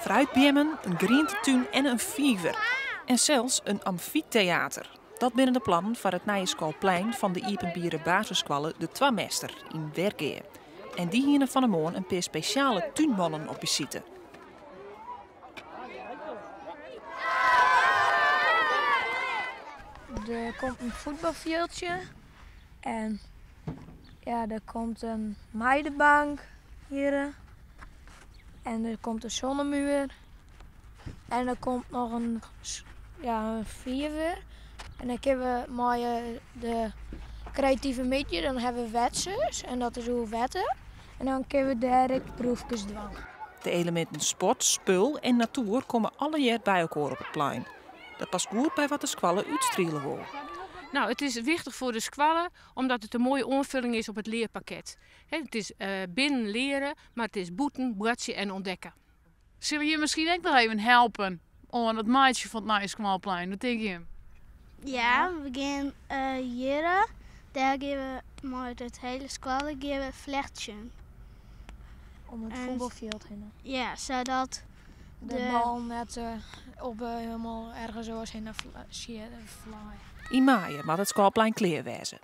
Fruitbiemen, een groentetuin en een viever. En zelfs een amfitheater. Dat binnen de plannen voor het Nijenskoolplein van de Iepenbieren basisschool De Twamester in Wergeer. En die hier van de morgen een paar speciale tuinmannen op visite. Er komt een voetbalveldje en ja, er komt een meidenbank hier en er komt een zonnemuur en er komt nog een viever en dan kunnen we mooi de creatieve meetje, dan hebben we wetsers en dat is hoe wetten en dan kunnen we direct proefjes doen. De elementen sport, spul en natuur komen alle jaar bij elkaar op het plein. Dat past goed bij wat de squallen uitstrelen wil. Nou, het is wichtig voor de squallen omdat het een mooie aanvulling is op het leerpakket. Het is binnen leren, maar het is boeten, bratje en ontdekken. Zullen je misschien ook nog even helpen aan het maatje van het Nijenskoolplein? Wat denk je? Ja, we gaan hier. Daar gaan we met het hele squallen vlechtje. Om het voetbalveld heen. Ja, zodat de bal net helemaal ergens zoals in een fly. In maaien mag het schoolplein kleer wezen.